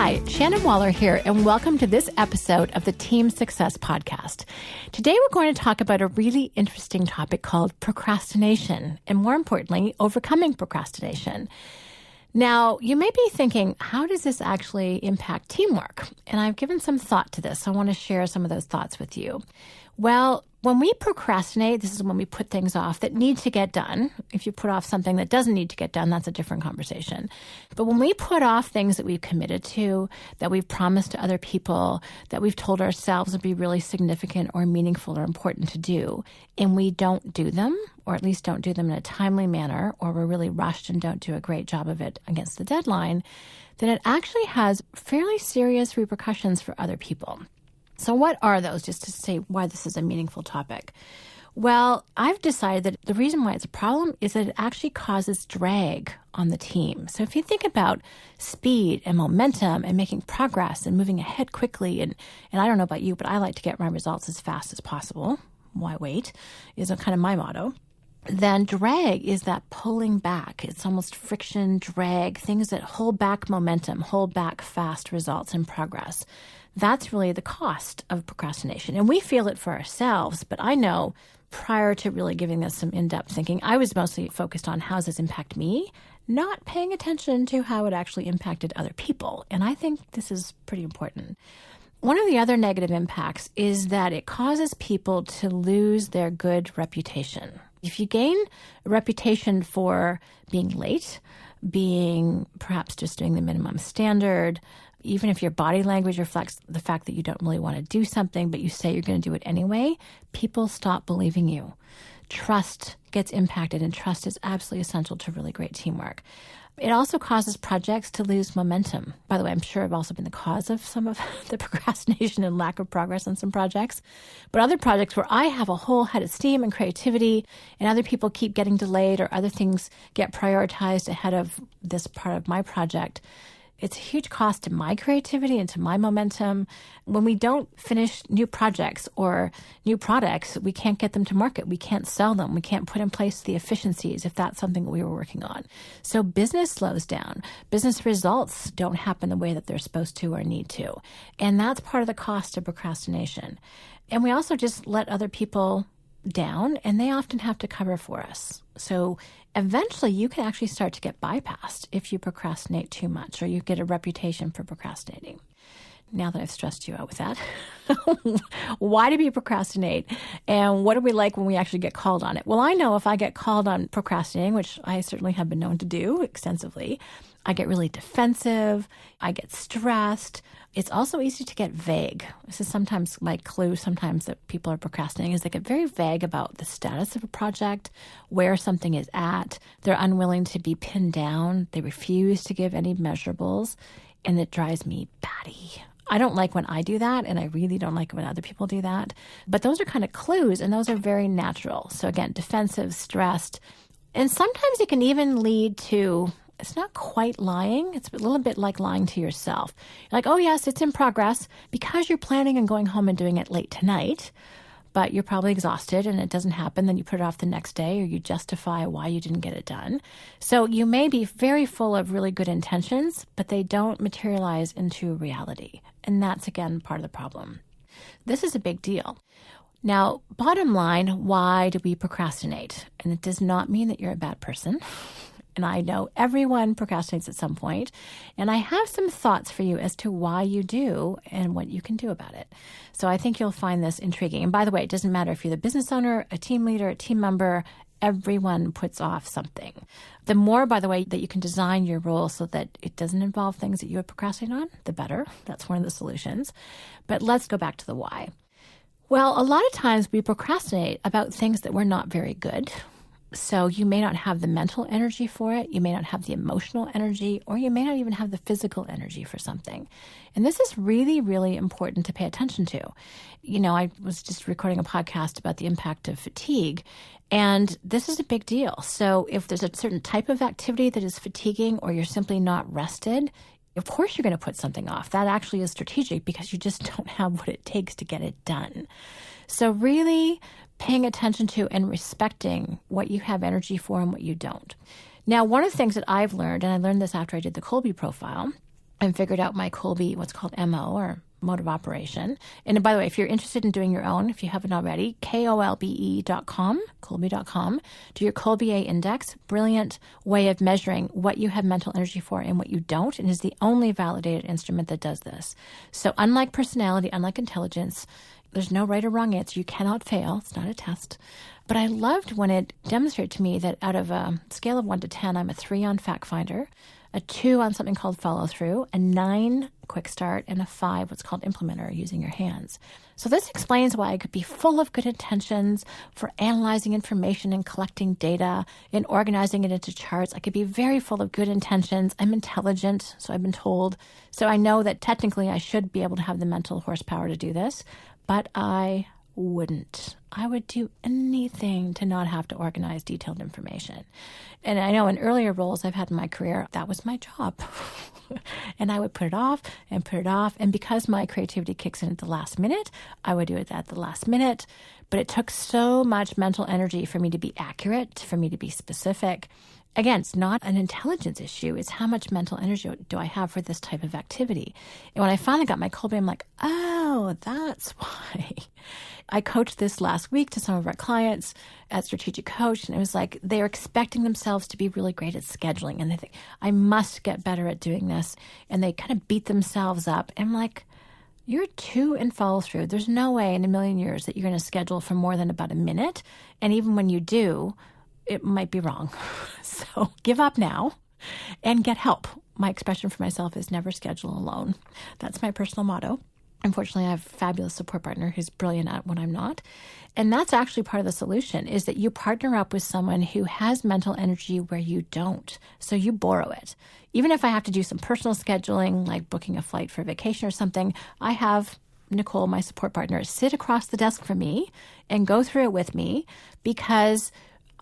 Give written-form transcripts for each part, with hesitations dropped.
Hi, Shannon Waller here, and welcome to this episode of the Team Success Podcast. Today we're going to talk about a really interesting topic called procrastination, and more importantly, overcoming procrastination. Now, you may be thinking, how does this actually impact teamwork? And I've given some thought to this, so I want to share some of those thoughts with you. Well, when we procrastinate, this is when we put things off that need to get done. If you put off something that doesn't need to get done, that's a different conversation. But when we put off things that we've committed to, that we've promised to other people, that we've told ourselves would be really significant or meaningful or important to do, and we don't do them, or at least don't do them in a timely manner, or we're really rushed and don't do a great job of it against the deadline, then it actually has fairly serious repercussions for other people. So what are those, just to say why this is a meaningful topic? Well, I've decided that the reason why it's a problem is that it actually causes drag on the team. So if you think about speed and momentum and making progress and moving ahead quickly, and I don't know about you, but I like to get my results as fast as possible. Why wait? Is kind of my motto. Then drag is that pulling back. It's almost friction, drag, things that hold back momentum, hold back fast results and progress. That's really the cost of procrastination. And we feel it for ourselves, but I know prior to really giving this some in-depth thinking, I was mostly focused on how does this impact me, not paying attention to how it actually impacted other people. And I think this is pretty important. One of the other negative impacts is that it causes people to lose their good reputation. If you gain a reputation for being late, being perhaps just doing the minimum standard, even if your body language reflects the fact that you don't really want to do something, but you say you're going to do it anyway, people stop believing you. Trust gets impacted, and trust is absolutely essential to really great teamwork. It also causes projects to lose momentum. By the way, I'm sure I've also been the cause of some of the procrastination and lack of progress on some projects. But other projects where I have a whole head of steam and creativity, and other people keep getting delayed or other things get prioritized ahead of this part of my project, it's a huge cost to my creativity and to my momentum. When we don't finish new projects or new products, we can't get them to market. We can't sell them. We can't put in place the efficiencies if that's something we were working on. So business slows down. Business results don't happen the way that they're supposed to or need to. And that's part of the cost of procrastination. And we also just let other people down, and they often have to cover for us. So eventually you can actually start to get bypassed if you procrastinate too much, or you get a reputation for procrastinating. Now that I've stressed you out with that, why do we procrastinate? And what are we like when we actually get called on it? Well, I know if I get called on procrastinating, which I certainly have been known to do extensively, I get really defensive, I get stressed. It's also easy to get vague. This is sometimes my clue sometimes that people are procrastinating is they get very vague about the status of a project, where something is at. They're unwilling to be pinned down. They refuse to give any measurables, and it drives me batty. I don't like when I do that, and I really don't like when other people do that. But those are kind of clues, and those are very natural. So again, defensive, stressed, and sometimes it can even lead to, it's not quite lying. It's a little bit like lying to yourself. You're like, oh yes, it's in progress because you're planning on going home and doing it late tonight, but you're probably exhausted and it doesn't happen. Then you put it off the next day, or you justify why you didn't get it done. So you may be very full of really good intentions, but they don't materialize into reality. And that's, again, part of the problem. This is a big deal. Now, bottom line, why do we procrastinate? And it does not mean that you're a bad person. And I know everyone procrastinates at some point. And I have some thoughts for you as to why you do and what you can do about it. So I think you'll find this intriguing. And by the way, it doesn't matter if you're the business owner, a team leader, a team member, everyone puts off something. The more, by the way, that you can design your role so that it doesn't involve things that you would procrastinate on, the better. That's one of the solutions. But let's go back to the why. Well, a lot of times we procrastinate about things that were not very good. So you may not have the mental energy for it, you may not have the emotional energy, or you may not even have the physical energy for something. And this is really, really important to pay attention to. You know, I was just recording a podcast about the impact of fatigue, and this is a big deal. So if there's a certain type of activity that is fatiguing, or you're simply not rested, of course you're going to put something off. That actually is strategic because you just don't have what it takes to get it done. So really paying attention to and respecting what you have energy for and what you don't. Now, one of the things that I've learned, and I learned this after I did the Kolbe profile, and figured out my Kolbe, what's called MO, or mode of operation. And by the way, if you're interested in doing your own, if you haven't already, kolbe.com, Kolbe.com, do your Kolbe index. Brilliant way of measuring what you have mental energy for and what you don't, and is the only validated instrument that does this. So unlike personality, unlike intelligence, there's no right or wrong answer. You cannot fail. It's not a test. But I loved when it demonstrated to me that out of a scale of 1 to 10, I'm a 3 on fact finder, a 2 on something called follow through, a 9 quick start, and a 5 what's called implementer, using your hands. So this explains why I could be full of good intentions for analyzing information and collecting data and organizing it into charts. I could be very full of good intentions. I'm intelligent, so I've been told. So I know that technically I should be able to have the mental horsepower to do this, but I wouldn't. I would do anything to not have to organize detailed information. And I know in earlier roles I've had in my career, that was my job. And I would put it off and put it off. And because my creativity kicks in at the last minute, I would do it at the last minute. But it took so much mental energy for me to be accurate, for me to be specific. Again, it's not an intelligence issue. It's how much mental energy do I have for this type of activity. And when I finally got my Kolbe, I'm like, oh, that's why. I coached this last week to some of our clients at Strategic Coach, and it was like they're expecting themselves to be really great at scheduling. And they think, I must get better at doing this. And they kind of beat themselves up. And I'm like, you're 2 in follow through. There's no way in a million years that you're going to schedule for more than about a minute. And even when you do, it might be wrong. So give up now and get help. My expression for myself is never schedule alone. That's my personal motto. Unfortunately, I have a fabulous support partner who's brilliant at what I'm not. And that's actually part of the solution, is that you partner up with someone who has mental energy where you don't. So you borrow it. Even if I have to do some personal scheduling, like booking a flight for vacation or something, I have Nicole, my support partner, sit across the desk from me and go through it with me, because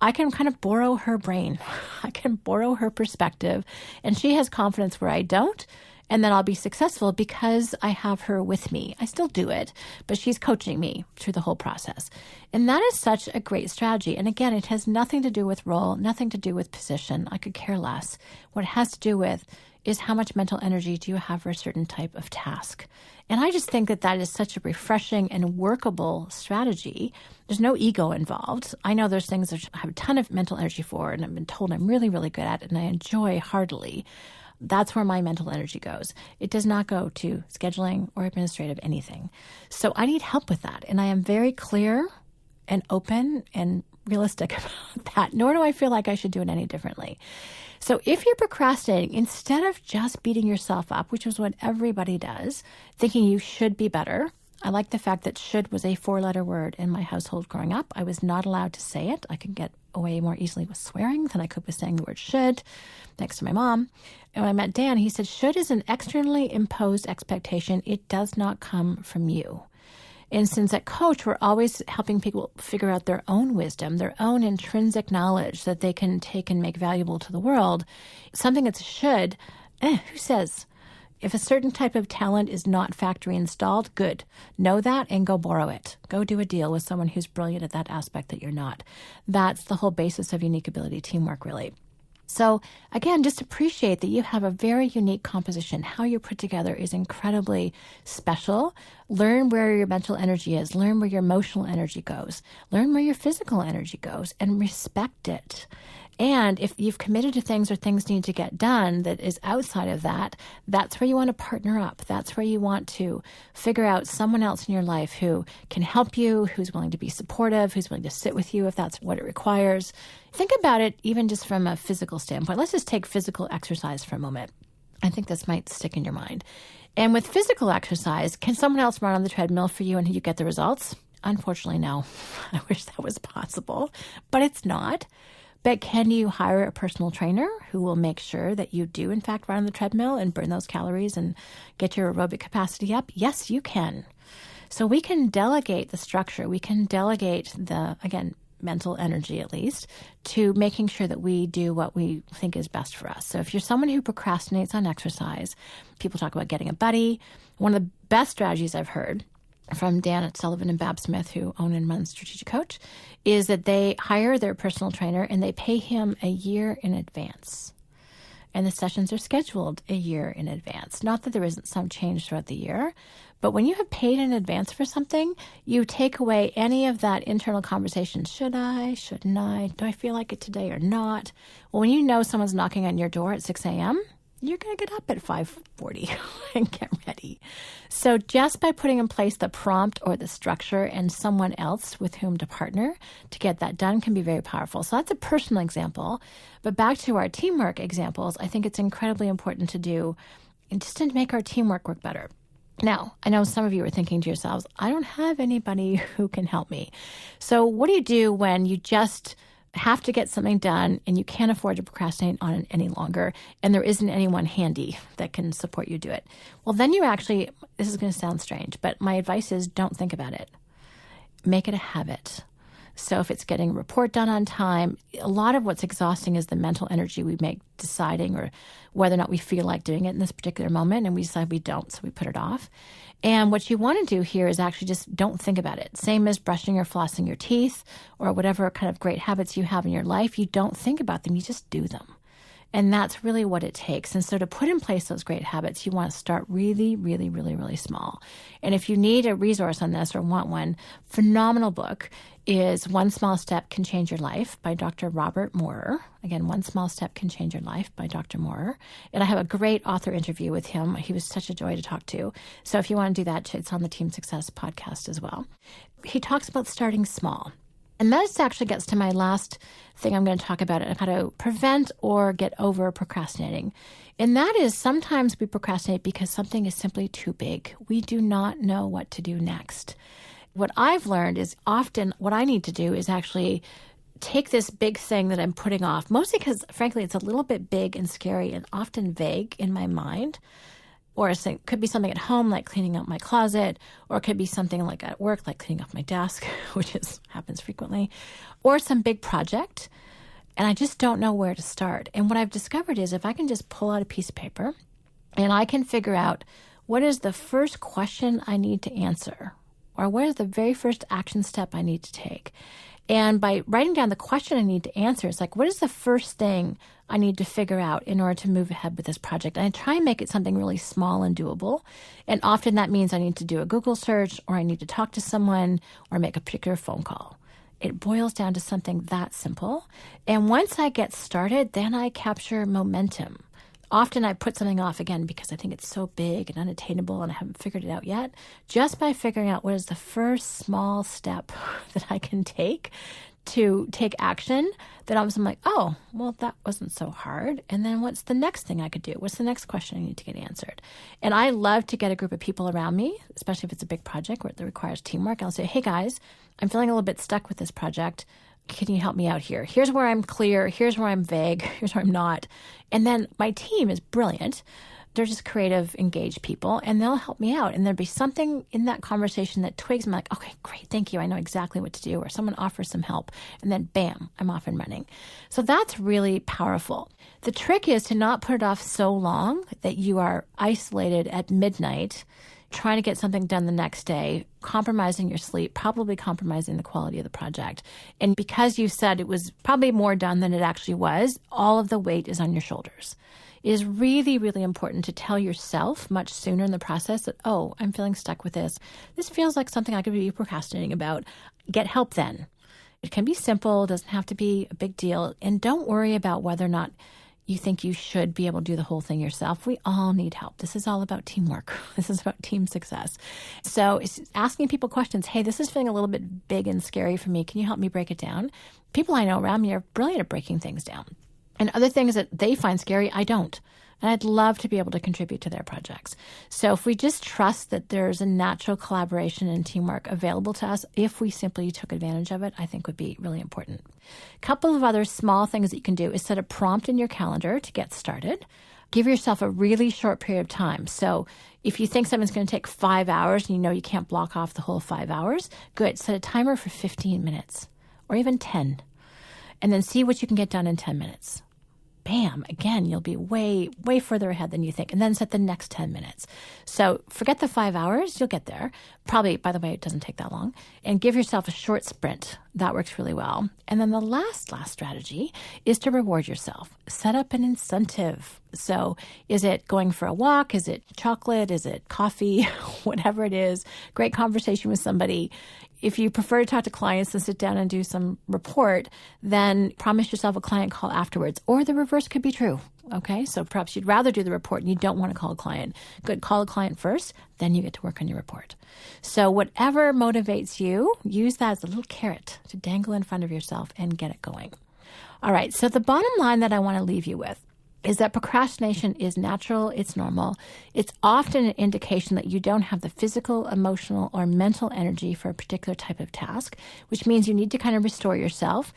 I can kind of borrow her brain. I can borrow her perspective, and she has confidence where I don't. And then I'll be successful because I have her with me. I still do it, but she's coaching me through the whole process. And that is such a great strategy. And again, it has nothing to do with role, nothing to do with position. I could care less. What it has to do with is how much mental energy do you have for a certain type of task. And I just think that that is such a refreshing and workable strategy. There's no ego involved. I know there's things that I have a ton of mental energy for, and I've been told I'm really, really good at, and I enjoy heartily. That's where my mental energy goes. It does not go to scheduling or administrative anything. So I need help with that. And I am very clear and open and realistic about that, nor do I feel like I should do it any differently. So if you're procrastinating, instead of just beating yourself up, which is what everybody does, thinking you should be better. I like the fact that should was a 4-letter word in my household growing up. I was not allowed to say it. I could get away more easily with swearing than I could with saying the word should next to my mom. And when I met Dan, he said, should is an externally imposed expectation. It does not come from you. And since at Coach, we're always helping people figure out their own wisdom, their own intrinsic knowledge that they can take and make valuable to the world, something that's a should, who says? If a certain type of talent is not factory installed, good. Know that and go borrow it. Go do a deal with someone who's brilliant at that aspect that you're not. That's the whole basis of unique ability teamwork, really. So again, just appreciate that you have a very unique composition. How you're put together is incredibly special. Learn where your mental energy is. Learn where your emotional energy goes. Learn where your physical energy goes and respect it. And if you've committed to things or things need to get done that is outside of that, that's where you want to partner up. That's where you want to figure out someone else in your life who can help you, who's willing to be supportive, who's willing to sit with you if that's what it requires. Think about it even just from a physical standpoint. Let's just take physical exercise for a moment. I think this might stick in your mind. And with physical exercise, can someone else run on the treadmill for you and you get the results? Unfortunately, no. I wish that was possible, but it's not. But can you hire a personal trainer who will make sure that you do, in fact, run on the treadmill and burn those calories and get your aerobic capacity up? Yes, you can. So we can delegate the structure. We can delegate the, again, mental energy at least, to making sure that we do what we think is best for us. So if you're someone who procrastinates on exercise, people talk about getting a buddy. One of the best strategies I've heard from Dan Sullivan and Bab Smith, who own and run Strategic Coach, is that they hire their personal trainer and they pay him a year in advance. and the sessions are scheduled a year in advance. Not that there isn't some change throughout the year, but when you have paid in advance for something, you take away any of that internal conversation. Should I? Shouldn't I? Do I feel like it today or not? Well, when you know someone's knocking on your door at 6 a.m., you're going to get up at 5:40 and get ready. So just by putting in place the prompt or the structure and someone else with whom to partner to get that done can be very powerful. So that's a personal example. But back to our teamwork examples, I think it's incredibly important to do just to make our teamwork work better. Now, I know some of you are thinking to yourselves, I don't have anybody who can help me. So what do you do when you just have to get something done and you can't afford to procrastinate on it any longer and there isn't anyone handy that can support you do it? Well, then you actually, this is going to sound strange, but my advice is don't think about it. Make it a habit. So if it's getting a report done on time, a lot of what's exhausting is the mental energy we make deciding or whether or not we feel like doing it in this particular moment, and we decide we don't, so we put it off. And what you want to do here is actually just don't think about it. Same as brushing or flossing your teeth or whatever kind of great habits you have in your life, you don't think about them, you just do them. And that's really what it takes. And so to put in place those great habits, you want to start really, really, really, really small. And if you need a resource on this or want one, phenomenal book is One Small Step Can Change Your Life by Dr. Robert Moorer. Again, One Small Step Can Change Your Life by Dr. Moorer. And I have a great author interview with him. He was such a joy to talk to. So if you want to do that, it's on the Team Success podcast as well. He talks about starting small. And that actually gets to my last thing I'm going to talk about, how to prevent or get over procrastinating. And that is sometimes we procrastinate because something is simply too big. We do not know what to do next. What I've learned is often what I need to do is actually take this big thing that I'm putting off, mostly because, frankly, it's a little bit big and scary and often vague in my mind. Or it could be something at home, like cleaning out my closet, or it could be something like at work, like cleaning off my desk, which happens frequently, or some big project, and I just don't know where to start. And what I've discovered is if I can just pull out a piece of paper and I can figure out what is the first question I need to answer, or what is the very first action step I need to take. And by writing down the question I need to answer, it's like, what is the first thing I need to figure out in order to move ahead with this project? And I try and make it something really small and doable. And often that means I need to do a Google search, or I need to talk to someone, or make a particular phone call. It boils down to something that simple. And once I get started, then I capture momentum. Often I put something off again because I think it's so big and unattainable and I haven't figured it out yet. Just by figuring out what is the first small step that I can take to take action, then all of a sudden I'm like, oh, well, that wasn't so hard. And then what's the next thing I could do? What's the next question I need to get answered? And I love to get a group of people around me, especially if it's a big project where it requires teamwork. I'll say, hey guys, I'm feeling a little bit stuck with this project. Can you help me out here? Here's where I'm clear. Here's where I'm vague. Here's where I'm not. And then my team is brilliant. They're just creative, engaged people, and they'll help me out. And there'll be something in that conversation that twigs me like, okay, great, thank you. I know exactly what to do. Or someone offers some help. And then bam, I'm off and running. So that's really powerful. The trick is to not put it off so long that you are isolated at midnight trying to get something done the next day, compromising your sleep, probably compromising the quality of the project. And because you said it was probably more done than it actually was, all of the weight is on your shoulders. It is really, really important to tell yourself much sooner in the process that, oh, I'm feeling stuck with this. This feels like something I could be procrastinating about. Get help then. It can be simple, doesn't have to be a big deal. And don't worry about whether or not you think you should be able to do the whole thing yourself. We all need help. This is all about teamwork. This is about team success. So it's asking people questions. Hey, this is feeling a little bit big and scary for me. Can you help me break it down? People I know around me are brilliant at breaking things down. And other things that they find scary, I don't. And I'd love to be able to contribute to their projects. So if we just trust that there's a natural collaboration and teamwork available to us, if we simply took advantage of it, I think would be really important. A couple of other small things that you can do is set a prompt in your calendar to get started. Give yourself a really short period of time. So if you think something's going to take 5 hours and you know you can't block off the whole 5 hours, good. Set a timer for 15 minutes or even 10. And then see what you can get done in 10 minutes. bam, again, you'll be way, way further ahead than you think. And then set the next 10 minutes. So forget the 5 hours. You'll get there. Probably, by the way, it doesn't take that long. And give yourself a short sprint. That works really well. And then the last strategy is to reward yourself. Set up an incentive. So is it going for a walk? Is it chocolate? Is it coffee? Whatever it is. Great conversation with somebody. If you prefer to talk to clients and sit down and do some report, then promise yourself a client call afterwards. Or the reverse could be true. Okay, so perhaps you'd rather do the report and you don't want to call a client. Good, call a client first, then you get to work on your report. So whatever motivates you, use that as a little carrot to dangle in front of yourself and get it going. All right, so the bottom line that I want to leave you with is that procrastination is natural, it's normal. It's often an indication that you don't have the physical, emotional, or mental energy for a particular type of task, which means you need to kind of restore yourself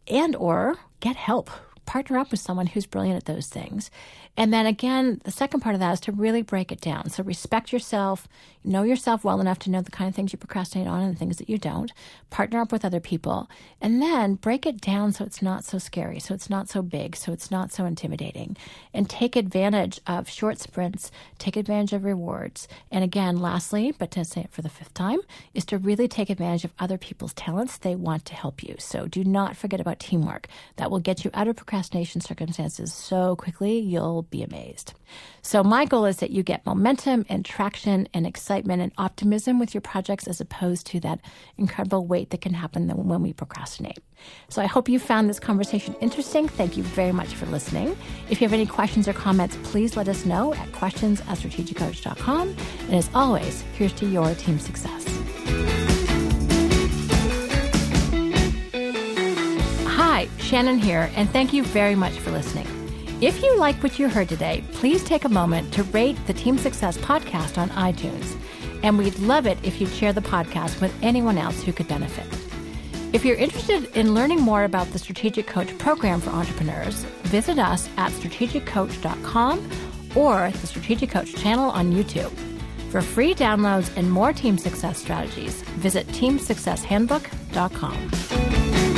and or get help. Partner up with someone who's brilliant at those things. And then again, the second part of that is to really break it down. So respect yourself, know yourself well enough to know the kind of things you procrastinate on and the things that you don't. Partner up with other people. And then break it down so it's not so scary, so it's not so big, so it's not so intimidating. And take advantage of short sprints, take advantage of rewards. And again, lastly, but to say it for the fifth time, is to really take advantage of other people's talents. They want to help you. So do not forget about teamwork. That will get you out of procrastination circumstances so quickly, you'll be amazed. So my goal is that you get momentum and traction and excitement and optimism with your projects as opposed to that incredible weight that can happen when we procrastinate. So I hope you found this conversation interesting. Thank you very much for listening. If you have any questions or comments, please let us know at questions@strategiccoach.com. And as always, here's to your team success. Hi, Shannon here, and thank you very much for listening. If you like what you heard today, please take a moment to rate the Team Success podcast on iTunes. And we'd love it if you'd share the podcast with anyone else who could benefit. If you're interested in learning more about the Strategic Coach program for entrepreneurs, visit us at strategiccoach.com or the Strategic Coach channel on YouTube. For free downloads and more team success strategies, visit teamsuccesshandbook.com.